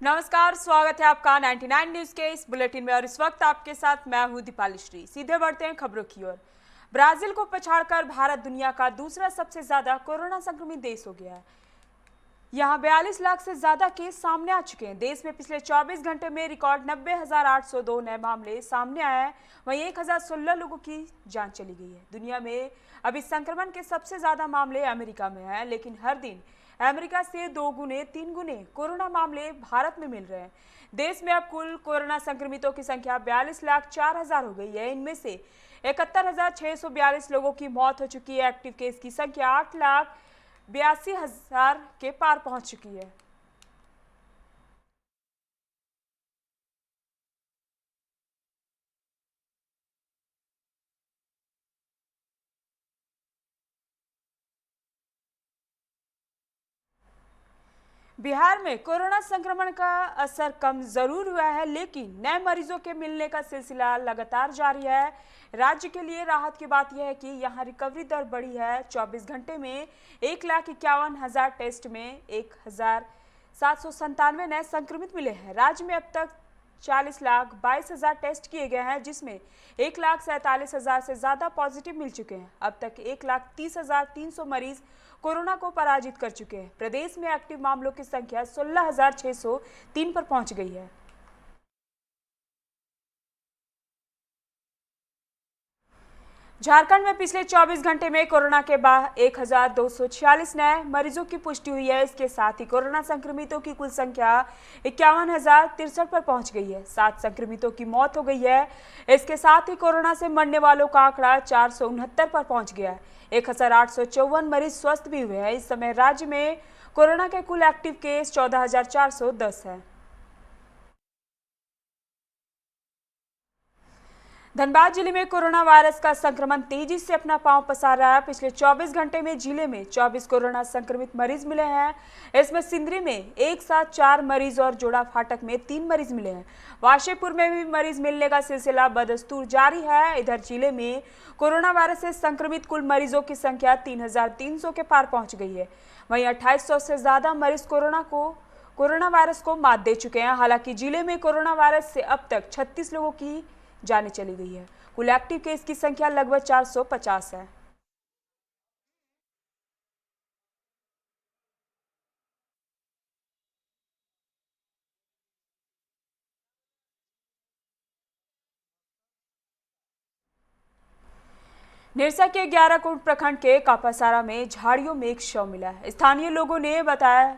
नमस्कार, स्वागत है आपका 99 न्यूज के इस बुलेटिन में और इस वक्त आपके साथ मैं हूं दीपाली श्री। सीधे बढ़ते हैं खबरों की ओर। ब्राजील को पछाड़कर भारत दुनिया का दूसरा सबसे ज्यादा कोरोना संक्रमित देश हो गया है। यहां 42 लाख से ज्यादा केस सामने आ चुके हैं। देश में पिछले 24 घंटे में रिकॉर्ड 90,802 नए मामले सामने आए हैं। वहीं 1,016 लोगों की जान चली गई है। दुनिया में अभी संक्रमण के सबसे ज्यादा मामले अमेरिका में हैं, लेकिन हर दिन अमेरिका से 2 गुने 3 गुने कोरोना मामले भारत में मिल रहे हैं। देश में अब कुल कोरोना संक्रमितों की संख्या 42,04,000 हो गई है। इनमें से 71,642 लोगों की मौत हो चुकी है। एक्टिव केस की संख्या 8,82,000 के पार पहुंच चुकी है। बिहार में कोरोना संक्रमण का असर कम जरूर हुआ है, लेकिन नए मरीजों के मिलने का सिलसिला लगातार जारी है। राज्य के लिए राहत की बात यह है कि यहां रिकवरी दर बढ़ी है। 24 घंटे में 1,51,000 टेस्ट में 1,797 नए संक्रमित मिले हैं। राज्य में अब तक 40,22,000 टेस्ट किए गए हैं, जिसमें 1,47,000 से ज्यादा पॉजिटिव मिल चुके हैं। अब तक 1,30,300 मरीज कोरोना को पराजित कर चुके हैं। प्रदेश में एक्टिव मामलों की संख्या 16,603 पर पहुंच गई है। झारखंड में पिछले 24 घंटे में कोरोना के बाद 1,246 नए मरीजों की पुष्टि हुई है। इसके साथ ही कोरोना संक्रमितों की कुल संख्या 51,063 पर पहुंच गई है। 7 संक्रमितों की मौत हो गई है। इसके साथ ही कोरोना से मरने वालों का आंकड़ा 469 पर पहुंच गया है। 1,854 मरीज स्वस्थ भी हुए हैं। इस समय राज्य में कोरोना के कुल एक्टिव केस 14,410 है। धनबाद जिले में कोरोना वायरस का संक्रमण तेजी से अपना पांव पसार रहा है। पिछले 24 घंटे में जिले में 24 कोरोना संक्रमित मरीज मिले हैं। इसमें सिंदरी में एक साथ 4 मरीज और जोड़ा फाटक में 3 मरीज मिले हैं। वाशेपुर में भी मरीज मिलने का सिलसिला बदस्तूर जारी है। इधर जिले में कोरोना वायरस से संक्रमित कुल मरीजों की संख्या 3,300 के पार पहुंच गई है। वहीं 2,800 से ज्यादा मरीज कोरोना वायरस को मात दे चुके हैं। हालांकि जिले में कोरोना वायरस से अब तक 36 लोगों की जाने चली गई है। कुल एक्टिव केस की संख्या लगभग 450 है। निरसा के 11 प्रखंड के कापासारा में झाड़ियों में एक शव मिला है। स्थानीय लोगों ने बताया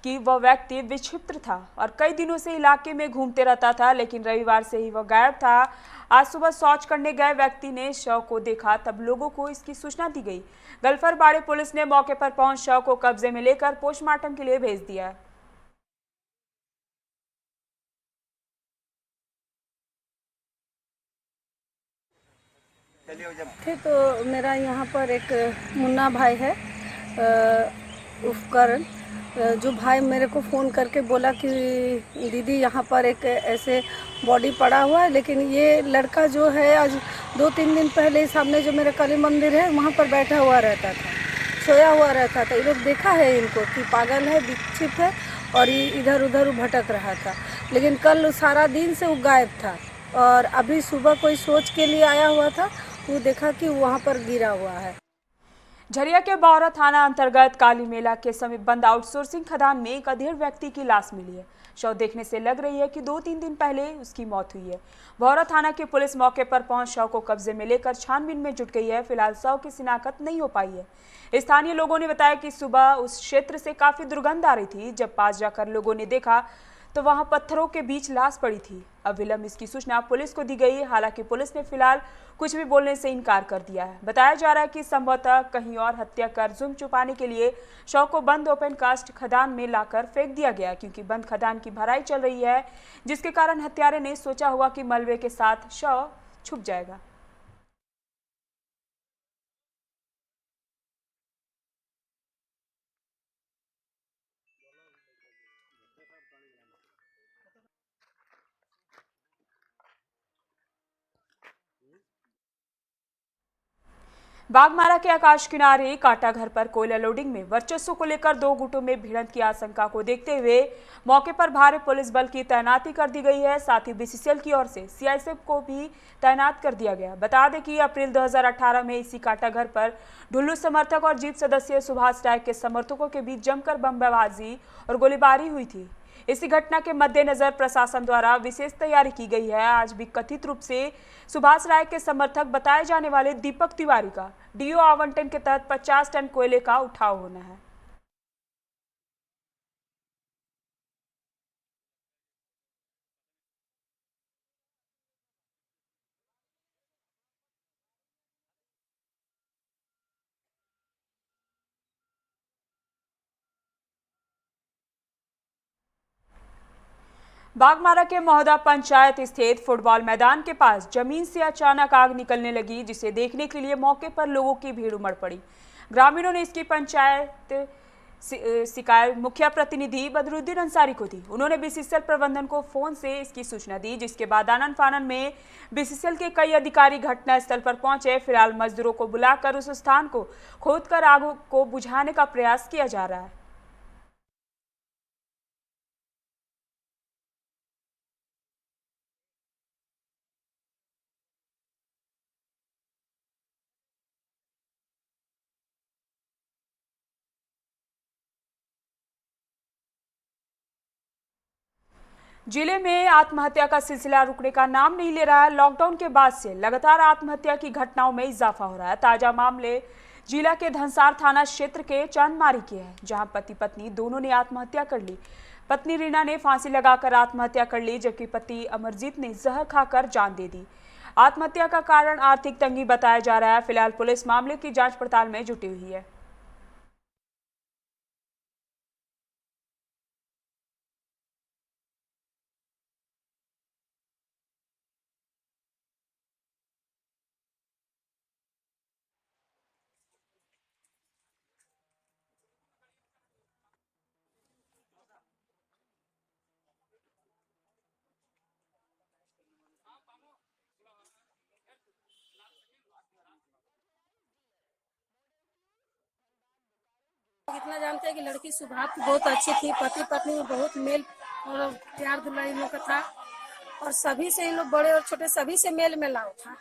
कि वह व्यक्ति विक्षिप्त था और कई दिनों से इलाके में घूमते रहता था, लेकिन रविवार से ही वह गायब था। आज सुबह शौच करने गए व्यक्ति ने शव को देखा, तब लोगों को इसकी सूचना दी गई। गल्फरबाड़ी पुलिस ने मौके पर पहुंच शव को कब्जे में लेकर पोस्टमार्टम के लिए भेज दिया। थे तो मेरा यहाँ पर एक मुन्ना भाई है उपकरण, जो भाई मेरे को फ़ोन करके बोला कि दीदी यहाँ पर एक ऐसे बॉडी पड़ा हुआ है। लेकिन ये लड़का जो है आज 2-3 दिन पहले सामने जो मेरा काली मंदिर है वहाँ पर बैठा हुआ रहता था, सोया हुआ रहता था। ये लोग देखा है इनको कि पागल है, विक्षिप्त है और ये इधर उधर भटक रहा था। लेकिन कल सारा दिन से वो गायब था और अभी सुबह कोई सोच के लिए आया हुआ था, वो देखा कि वहाँ पर गिरा हुआ है। झरिया के बौरा थाना अंतर्गत काली मेला के समीप बंद आउटसोर्सिंग खदान में एक अधेड़ व्यक्ति की लाश मिली है। शव देखने से लग रही है कि 2-3 दिन पहले उसकी मौत हुई है। बौरा थाना की पुलिस मौके पर पहुंच शव को कब्जे में लेकर छानबीन में जुट गई है। फिलहाल शव की शिनाख्त नहीं हो पाई है। स्थानीय लोगों ने बताया कि सुबह उस क्षेत्र से काफी दुर्गंध आ रही थी। जब पास जाकर लोगों ने देखा तो वहां पत्थरों के बीच लाश पड़ी थी। अब विलंब इसकी सूचना पुलिस को दी गई। हालांकि पुलिस ने फिलहाल कुछ भी बोलने से इनकार कर दिया है। बताया जा रहा है कि संभवतः कहीं और हत्या कर जुर्म छुपाने के लिए शव को बंद ओपन कास्ट खदान में लाकर फेंक दिया गया, क्योंकि बंद खदान की भराई चल रही है, जिसके कारण हत्यारे ने सोचा होगा कि मलबे के साथ शव छुप जाएगा। बागमारा के आकाश किनारे काटा घर पर कोयला लोडिंग में वर्चस्व को लेकर दो गुटों में भिड़ंत की आशंका को देखते हुए मौके पर भारी पुलिस बल की तैनाती कर दी गई है। साथ ही बीसीसीएल की ओर से सीआईएसएफ को भी तैनात कर दिया गया। बता दें कि अप्रैल 2018 में इसी काटा घर पर ढुल्लू समर्थक और जीत सदस्य सुभाष राय के समर्थकों के बीच जमकर बमबाजी और गोलीबारी हुई थी। इसी घटना के मद्देनजर प्रशासन द्वारा विशेष तैयारी की गई है। आज भी कथित रूप से सुभाष राय के समर्थक बताए जाने वाले दीपक तिवारी का डीओ आवंटन के तहत 50 टन कोयले का उठाव होना है। बागमारा के महोदा पंचायत स्थित फुटबॉल मैदान के पास जमीन से अचानक आग निकलने लगी, जिसे देखने के लिए मौके पर लोगों की भीड़ उमड़ पड़ी। ग्रामीणों ने इसकी पंचायत शिकायत मुखिया प्रतिनिधि बदरुद्दीन अंसारी को दी। उन्होंने बीसीसीएल प्रबंधन को फोन से इसकी सूचना दी, जिसके बाद आनन फानन में बीसीसीएल के कई अधिकारी घटनास्थल पर पहुंचे। फिलहाल मजदूरों को बुलाकर उस स्थान को खोदकर आग को बुझाने का प्रयास किया जा रहा है। जिले में आत्महत्या का सिलसिला रुकने का नाम नहीं ले रहा है। लॉकडाउन के बाद से लगातार आत्महत्या की घटनाओं में इजाफा हो रहा है। ताजा मामले जिला के धनसार थाना क्षेत्र के चांदमारी के हैं, जहां पति पत्नी दोनों ने आत्महत्या कर ली। पत्नी रीना ने फांसी लगाकर आत्महत्या कर ली, जबकि पति अमरजीत ने जहर खाकर जान दे दी। आत्महत्या का कारण आर्थिक तंगी बताया जा रहा है। फिलहाल पुलिस मामले की जांच पड़ताल में जुटी हुई है। इतना जानते हैं कि लड़की स्वभाव की बहुत अच्छी थी, पति पत्नी में बहुत मेल और प्यार दुलार इन लोग का था और सभी से इन लोग बड़े और छोटे सभी से मेल मिलाव था।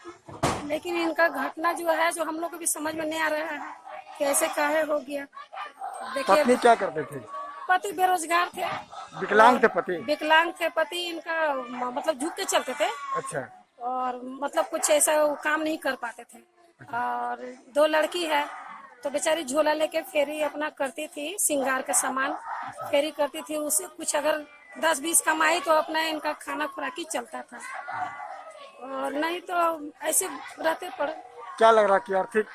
लेकिन इनका घटना जो है जो हम लोग को भी समझ में नहीं आ रहा है कैसे काहे हो गया। पत्नी देखिए क्या करते थे? पति बेरोजगार थे, विकलांग थे पति? विकलांग थे पति। इनका मतलब झुक के चलते थे अच्छा। और मतलब कुछ ऐसा वो काम नहीं कर पाते थे। और दो लड़की है तो बेचारी झोला लेके फेरी अपना करती थी, श्रृंगार का सामान फेरी करती थी। उससे कुछ अगर 10-20 कमाई तो अपना इनका खाना खुराकी चलता था और नहीं तो ऐसे रहते पड़े। क्या लग रहा कि आर्थिक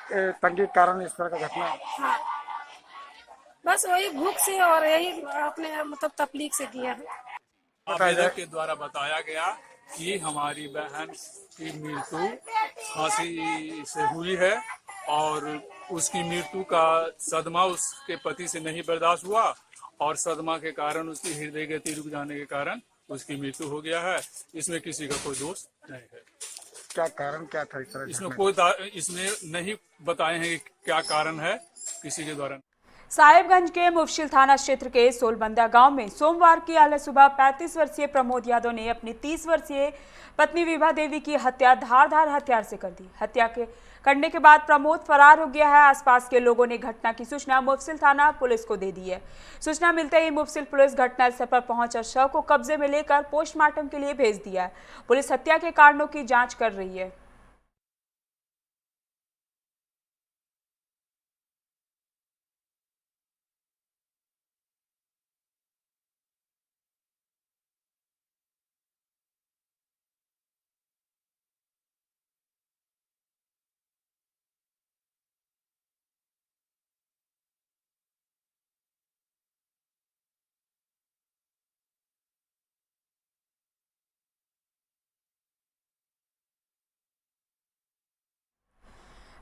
तंगी के कारण इस तरह का घटना? हाँ, बस वही भूख से और यही अपने मतलब तकलीफ से किया है। आवेदक के द्वारा बताया गया कि हमारी बहन की मृत्यु फांसी से हुई है और उसकी मृत्यु का सदमा उसके पति से नहीं बर्दाश्त हुआ और सदमा के कारण उसकी हृदय गति रुक जाने के कारण उसकी मृत्यु हो गया है। इसमें किसी का कोई दोष नहीं है। क्या कारण क्या था इस तरह? इसमें नहीं बताए हैं कि क्या कारण है किसी के द्वारा। साहिबगंज के मुफस्सिल थाना क्षेत्र के सोलबंदा गांव में सोमवार की आले सुबह 35 वर्षीय प्रमोद यादव ने अपनी 30 वर्षीय पत्नी विभा देवी की हत्या धारदार हथियार से कर दी। हत्या करने के बाद प्रमोद फरार हो गया है। आसपास के लोगों ने घटना की सूचना मुफस्सिल थाना पुलिस को दे दी है। सूचना मिलते ही मुफस्सिल पुलिस घटनास्थल पर पहुंचकर शव को कब्जे में लेकर पोस्टमार्टम के लिए भेज दिया है। पुलिस हत्या के कारणों की जाँच कर रही है।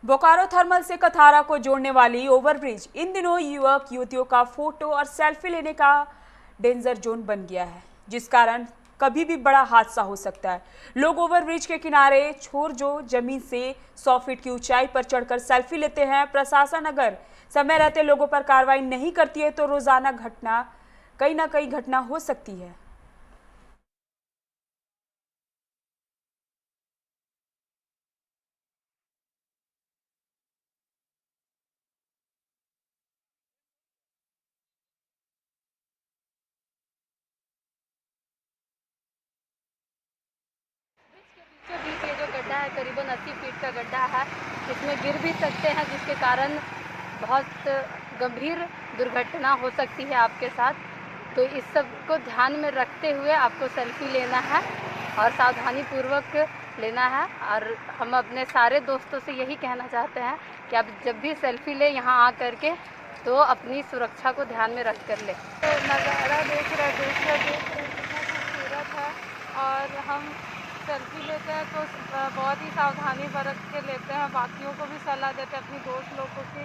बोकारो थर्मल से कथारा को जोड़ने वाली ओवरब्रिज इन दिनों युवक युवतियों का फोटो और सेल्फी लेने का डेंजर जोन बन गया है, जिस कारण कभी भी बड़ा हादसा हो सकता है। लोग ओवरब्रिज के किनारे छोर जो जमीन से 100 फीट की ऊंचाई पर चढ़कर सेल्फी लेते हैं। प्रशासन अगर समय रहते लोगों पर कार्रवाई नहीं करती है तो रोजाना कई ना कई घटना हो सकती है। बीच ये जो गड्ढा है करीबन 80 फीट का गड्ढा है, इसमें गिर भी सकते हैं जिसके कारण बहुत गंभीर दुर्घटना हो सकती है आपके साथ। तो इस सब को ध्यान में रखते हुए आपको सेल्फी लेना है और सावधानी पूर्वक लेना है। और हम अपने सारे दोस्तों से यही कहना चाहते हैं कि आप जब भी सेल्फी ले यहाँ आ करके तो अपनी सुरक्षा को ध्यान में रख कर ले। नज़ारा देख रहे कितना खूबसूरत है और हम सेल्फी लेते हैं तो बहुत ही सावधानी बरत के लेते हैं। बाकियों को भी सलाह देते हैं अपनी दोस्त लोगों की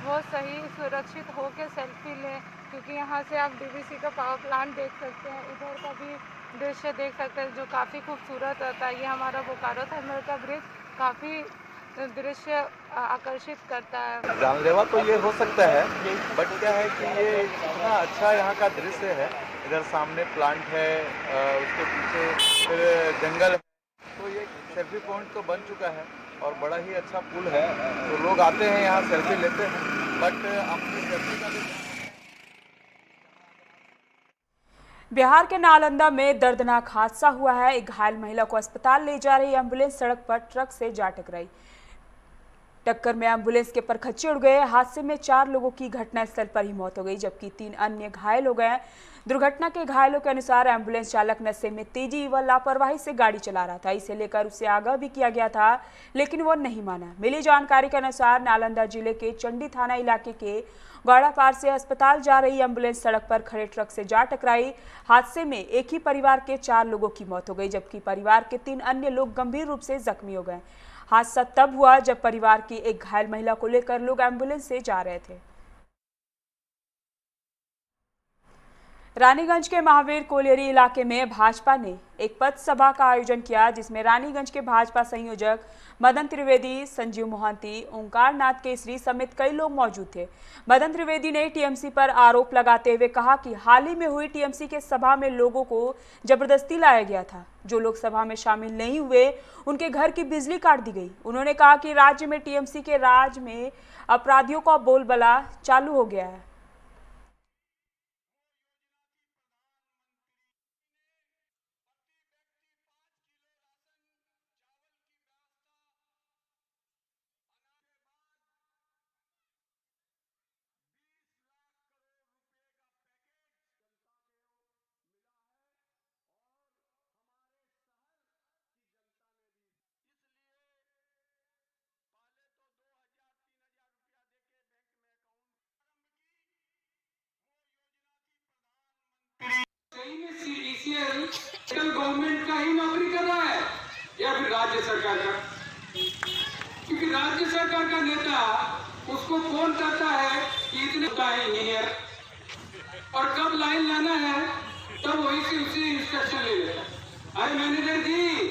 वो सही सुरक्षित हो के सेल्फी लें, क्योंकि यहाँ से आप डीवीसी का पावर प्लांट देख सकते हैं, इधर का भी दृश्य देख सकते हैं जो काफ़ी खूबसूरत रहता है। ये हमारा बोकारो थर्मल का ब्रिज काफ़ी दृश्य आकर्षित करता है। जानलेवा तो ये हो सकता है, बट क्या है कि ये इतना अच्छा यहाँ का दृश्य है। इधर सामने प्लांट है, उसके पीछे फिर जंगल है, तो ये सेल्फी पॉइंट तो बन चुका है और बड़ा ही अच्छा पुल है। तो लोग आते हैं यहाँ सेल्फी लेते हैं, बट अपनी सेल्फी का भी। बिहार के नालंदा में दर्दनाक हादसा हुआ है। एक घायल महिला को अस्पताल ले जा रही एम्बुलेंस सड़क पर ट्रक से जा टकराई। टक्कर में एम्बुलेंस के परखच्चे उड़ गए। हादसे में 4 लोगों की घटनास्थल पर ही मौत हो गई, जबकि 3 अन्य घायल हो गए। दुर्घटना के घायलों के अनुसार एम्बुलेंस चालक नशे में तेजी व लापरवाही से गाड़ी चला रहा था। इसे लेकर उसे आगाह भी किया गया था, लेकिन वो नहीं माना। मिली जानकारी के अनुसार नालंदा जिले के चंडी थाना इलाके के गौड़ा पार से अस्पताल जा रही एम्बुलेंस सड़क पर खड़े ट्रक से जा टकराई। हादसे में एक ही परिवार के 4 लोगों की मौत हो गई, जबकि परिवार के 3 अन्य लोग गंभीर रूप से जख्मी हो गए। हादसा तब हुआ जब परिवार की एक घायल महिला को लेकर लोग एम्बुलेंस से जा रहे थे। रानीगंज के महावीर कोलियरी इलाके में भाजपा ने एक पथ सभा का आयोजन किया, जिसमें रानीगंज के भाजपा संयोजक मदन त्रिवेदी, संजीव मोहंती, ओंकार नाथ केसरी समेत कई लोग मौजूद थे। मदन त्रिवेदी ने टीएमसी पर आरोप लगाते हुए कहा कि हाल ही में हुई टीएमसी के सभा में लोगों को जबरदस्ती लाया गया था। जो लोग सभा में शामिल नहीं हुए उनके घर की बिजली काट दी गई। उन्होंने कहा कि राज्य में टीएमसी के राज में अपराधियों का बोलबाला चालू हो गया है। सेंट्रल गवर्नमेंट का ही नौकरी कर रहा है या फिर राज्य सरकार का? क्योंकि राज्य सरकार का नेता उसको फोन करता है कि इतने का है इंजीनियर और कब लाइन लाना है तब वही से उसे इंस्ट्रक्शन ले लेता है। अरे मैनेजर जी,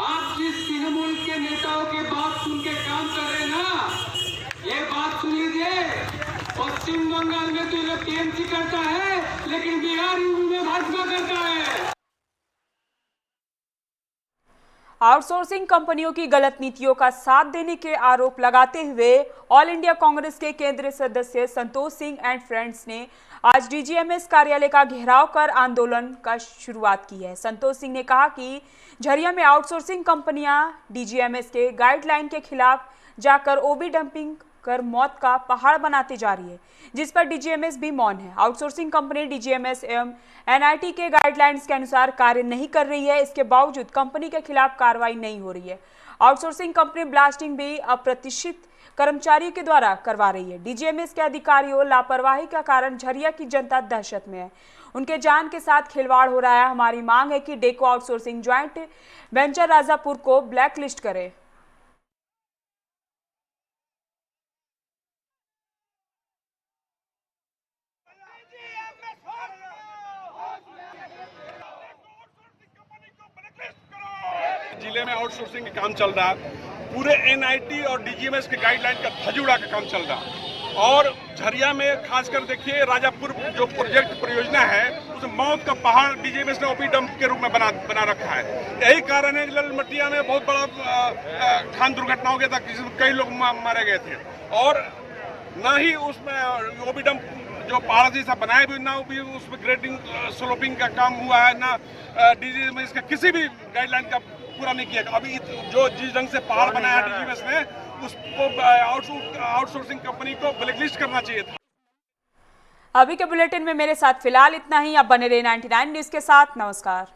आप जिस तृणमूल के नेताओं के बात सुन के काम कर रहे हैं ना, ये बात सुन लीजिए। पश्चिम बंगाल में तो ये टीएमसी करता है, लेकिन बिहार में भाजपा करता है। आउटसोर्सिंग कंपनियों की गलत नीतियों का साथ देने के आरोप लगाते हुए ऑल इंडिया कांग्रेस के केंद्रीय सदस्य संतोष सिंह एंड फ्रेंड्स ने आज डीजीएमएस कार्यालय का घेराव कर आंदोलन का शुरुआत की है। संतोष सिंह ने कहा कि झरिया में आउटसोर्सिंग कंपनियां डीजीएमएस के गाइडलाइन के खिलाफ जाकर ओबी डंपिंग कर मौत का पहाड़ बनाते जा रही है, जिस पर डीजीएमएस भी मौन है। आउटसोर्सिंग कंपनी डीजीएमएस एवं एनआईटी के गाइडलाइंस के अनुसार कार्य नहीं कर रही है। इसके बावजूद कंपनी के खिलाफ कार्रवाई नहीं हो रही है। आउटसोर्सिंग कंपनी ब्लास्टिंग भी अप्रतिष्ठित कर्मचारियों के द्वारा करवा रही है। डीजीएमएस के अधिकारियों लापरवाही का कारण झरिया की जनता दहशत में है। उनके जान के साथ खिलवाड़ हो रहा है। हमारी मांग है कि deco outsourcing joint venture Rajapur को ब्लैक लिस्ट करे। जिले में आउटसोर्सिंग का काम चल रहा है, पूरे एनआईटी और डीजीएमएस के गाइडलाइन का धजुड़ा का काम चल रहा है। और झरिया में खासकर देखिए राजापुर जो प्रोजेक्ट परियोजना है उस मौत का पहाड़ डीजीएमएस ने ओपी डंप के रूप में बना रखा है। यही कारण है कि ललमटिया में बहुत बड़ा खान दुर्घटना हो गया था, जिसमें कई लोग मारे गए थे। और ना ही उसमें ओपी डंप जो पहाड़ जैसा बनाए भी ना भी उसमें ग्रेडिंग स्लोपिंग का काम हुआ है, ना डीजीएमएस का किसी भी गाइडलाइन का पूरा नहीं किया। अभी जो जिस ढंग से पहाड़ बनाया डीजीएमएस ने उसको आउटसोर्सिंग कंपनी को ब्लैकलिस्ट करना चाहिए था। अभी के बुलेटिन में मेरे साथ फिलहाल इतना ही। आप बने रहे 99 न्यूज़ के साथ। नमस्कार।